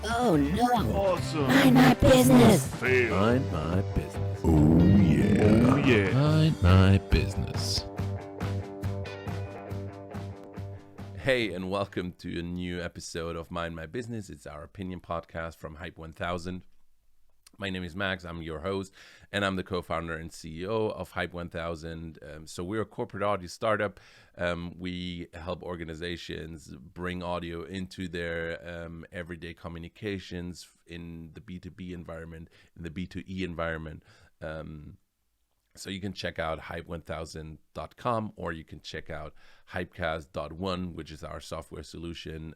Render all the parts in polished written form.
Oh no! Awesome. Mind my business! Fail. Mind my business. Oh yeah. Mind my business. Hey, and welcome to a new episode of Mind My Business. It's our opinion podcast from Hype 1000. My name is Max. I'm your host, and I'm the co-founder and CEO of Hype 1000. So we're a corporate audio startup. We help organizations bring audio into their everyday communications in the B2B environment, in the B2E environment. So you can check out hype1000.com, or you can check out hypecast.one, which is our software solution.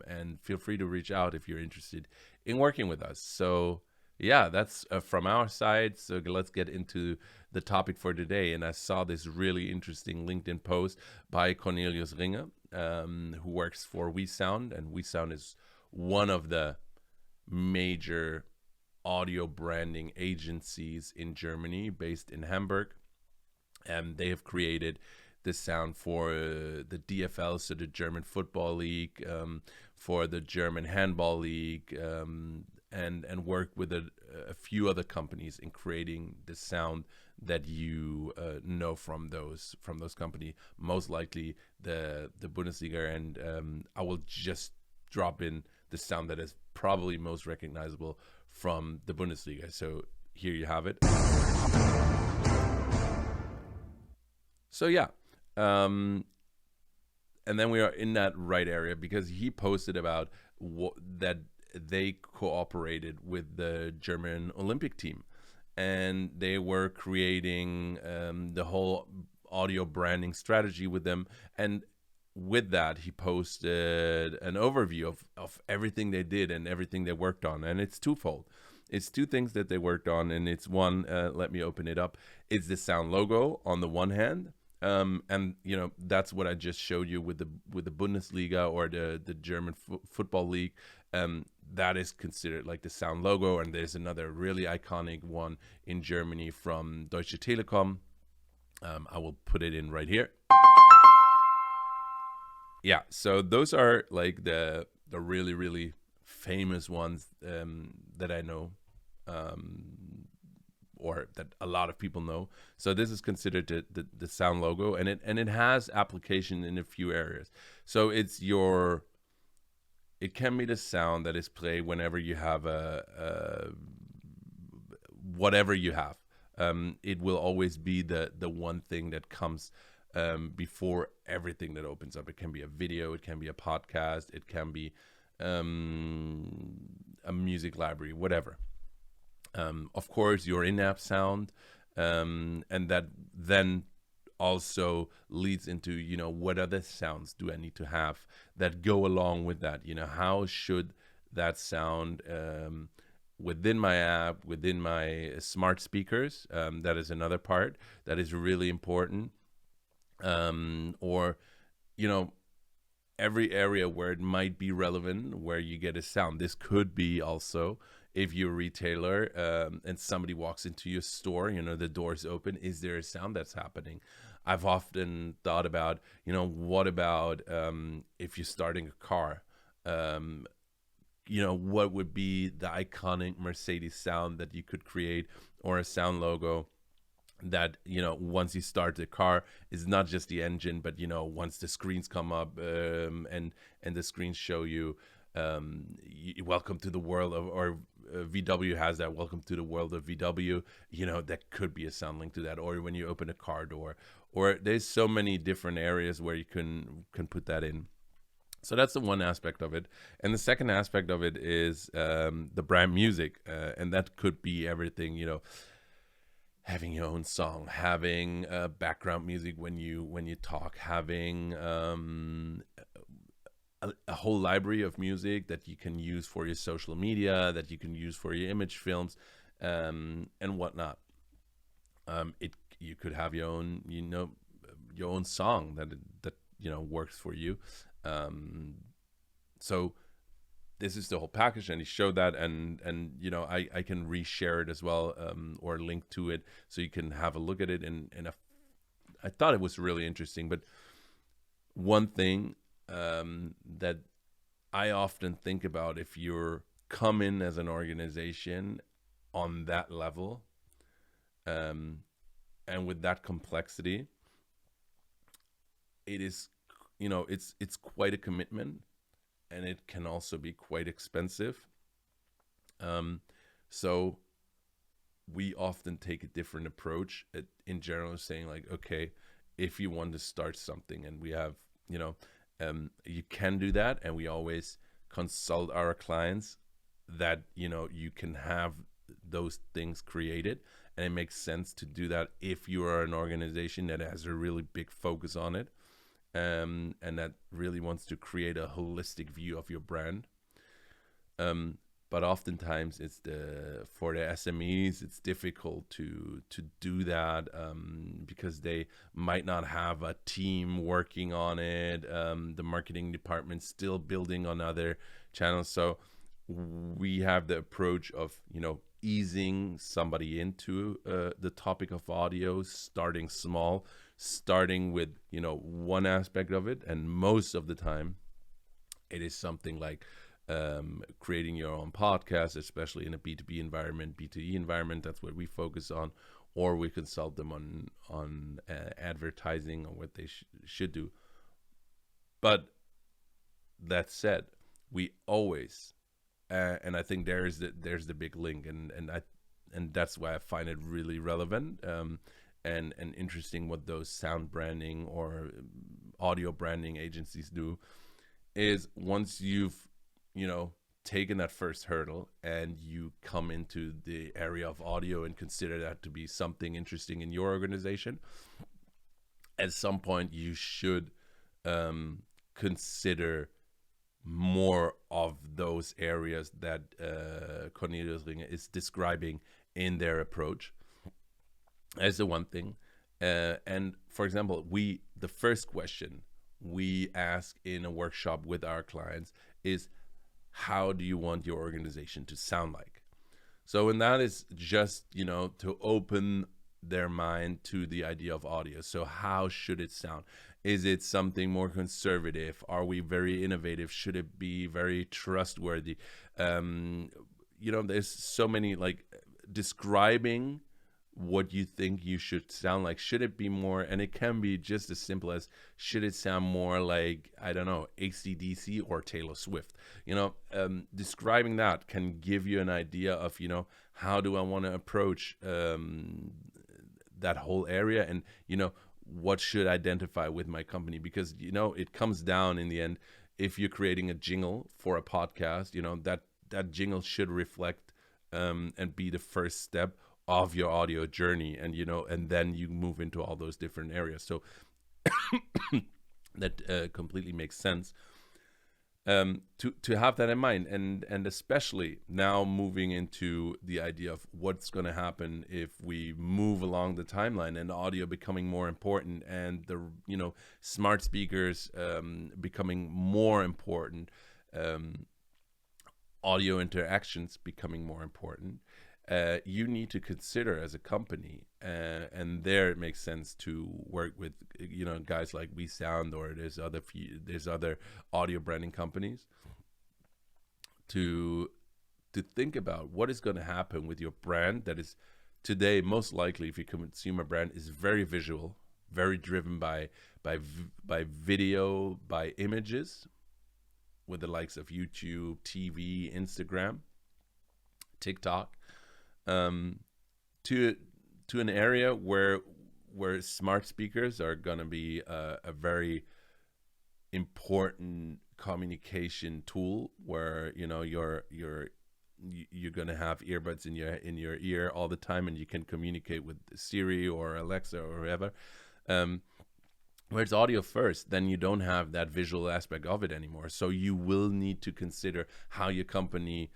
And feel free to reach out if you're interested in working with us. So yeah, that's from our side. So let's get into the topic for today. And I saw this really interesting LinkedIn post by Cornelius Ringer, who works for WeSound. And WeSound is one of the major audio branding agencies in Germany, based in Hamburg. And they have created the sound for the DFL, so the German Football League, for the German Handball League, and work with a few other companies in creating the sound that you know from those companies. Most likely the Bundesliga, and I will just drop in the sound that is probably most recognizable from the Bundesliga. So here you have it. So yeah, and then we are in that right area because he posted about that they cooperated with the German Olympic team, and they were creating the whole audio branding strategy with them. And with that, he posted an overview of everything they did and everything they worked on. And it's twofold. It's two things that they worked on. And it's one, let me open it up. It's the sound logo on the one hand. And you know, that's what I just showed you with the Bundesliga or the German Football League. That is considered like the sound logo. And there's another really iconic one in Germany from Deutsche Telekom. I will put it in right here. Yeah, so those are like the really, really famous ones that I know, or that a lot of people know. So this is considered the sound logo, and it has application in a few areas. So it can be the sound that is played whenever you have whatever you have. It will always be the one thing that comes before everything that opens up. It can be a video, it can be a podcast, it can be a music library, whatever. Of course, your in-app sound, and that then also leads into, you know, what other sounds do I need to have that go along with that? You know, how should that sound within my app, within my smart speakers? That is another part that is really important. Or, you know, every area where it might be relevant, where you get a sound. This could be also if you're a retailer and somebody walks into your store, you know, the door's open. Is there a sound that's happening? I've often thought about, you know, what about if you're starting a car? You know, what would be the iconic Mercedes sound that you could create, or a sound logo that, you know, once you start the car, is not just the engine, but, you know, once the screens come up and the screens show you, welcome to the world of, or VW has that, welcome to the world of VW, you know, that could be a sound link to that. Or when you open a car door, or there's so many different areas where you can put that in. So that's the one aspect of it. And the second aspect of it is the brand music, and that could be everything, you know, having your own song, having background music when you talk, having a whole library of music that you can use for your social media, that you can use for your image films, and whatnot. You could have your own, you know, your own song that you know works for you. So this is the whole package, and he showed that, and you know, I can reshare it as well, or link to it so you can have a look at it. And I thought it was really interesting. But one thing that I often think about, if you're come in as an organization on that level, and with that complexity, it is, it's quite a commitment, and it can also be quite expensive. So we often take a different approach in general, saying like, okay, if you want to start something, and we have, you can do that, and we always consult our clients that, you can have those things created, and it makes sense to do that if you are an organization that has a really big focus on it, and that really wants to create a holistic view of your brand. But oftentimes for the SMEs, it's difficult to do that, because they might not have a team working on it. The marketing department's still building on other channels. So we have the approach of, easing somebody into the topic of audio, starting small, starting with, one aspect of it. And most of the time, it is something like creating your own podcast, especially in a B2B environment, B2E environment. That's what we focus on, or we consult them on advertising, on what they should do. But that said, we always, and I think there's the big link, and that's why I find it really relevant and interesting what those sound branding or audio branding agencies do, is once you've taken that first hurdle and you come into the area of audio and consider that to be something interesting in your organization, at some point you should consider more of those areas that Cornelius Ringer is describing in their approach as the one thing. And for example, the first question we ask in a workshop with our clients is, how do you want your organization to sound like? So, and that is just, to open their mind to the idea of audio. So how should it sound? Is it something more conservative? Are we very innovative? Should it be very trustworthy? There's so many, like, describing what you think you should sound like. Should it be more, and it can be just as simple as, should it sound more like, I don't know, AC/DC or Taylor Swift? Describing that can give you an idea of, how do I want to approach that whole area, and, what should identify with my company? Because, it comes down in the end, if you're creating a jingle for a podcast, that jingle should reflect and be the first step of your audio journey, and and then you move into all those different areas. So that completely makes sense, to have that in mind, and especially now moving into the idea of what's going to happen if we move along the timeline and audio becoming more important, and the smart speakers becoming more important, audio interactions becoming more important. You need to consider as a company, and there it makes sense to work with guys like WeSound, or there's other audio branding companies, to think about what is going to happen with your brand that is today, most likely, if you consumer brand, is very visual, very driven by video, by images, with the likes of YouTube, TV, Instagram, TikTok. To an area where smart speakers are gonna be a very important communication tool, where you're gonna have earbuds in your ear all the time, and you can communicate with Siri or Alexa or whoever. Where it's audio first, then you don't have that visual aspect of it anymore. So you will need to consider how your company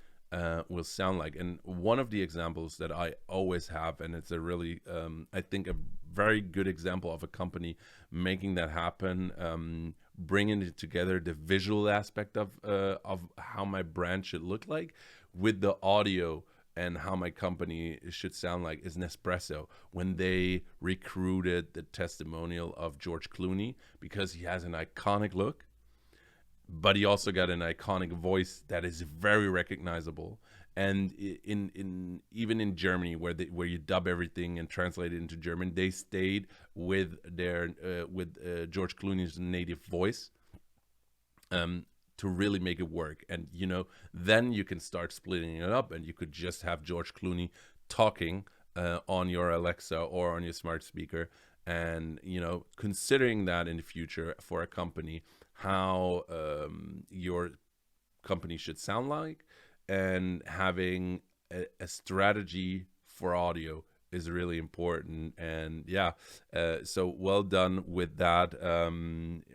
will sound like. And one of the examples that I always have, and it's a really, I think, a very good example of a company making that happen, bringing it together, the visual aspect of how my brand should look like with the audio and how my company should sound like, is Nespresso, when they recruited the testimonial of George Clooney, because he has an iconic look. but he also got an iconic voice that is very recognizable. And in even in Germany, where you dub everything and translate it into German, they stayed with their George Clooney's native voice, to really make it work. And then you can start splitting it up, and you could just have George Clooney talking on your Alexa or on your smart speaker, and considering that in the future for a company, how your company should sound like, and having a strategy for audio is really important. And so well done with that,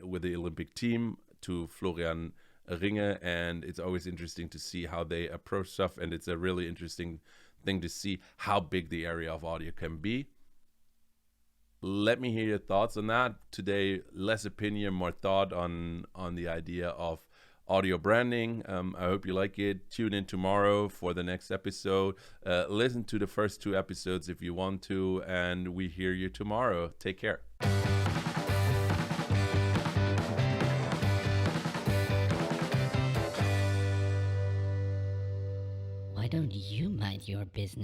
with the Olympic team, to Florian Ringe. And it's always interesting to see how they approach stuff, and it's a really interesting thing to see how big the area of audio can be. Let me hear your thoughts on that today. Less opinion, more thought on the idea of audio branding. I hope you like it. Tune in tomorrow for the next episode. Listen to the first 2 episodes if you want to, and we hear you tomorrow. Take care. Why don't you mind your business?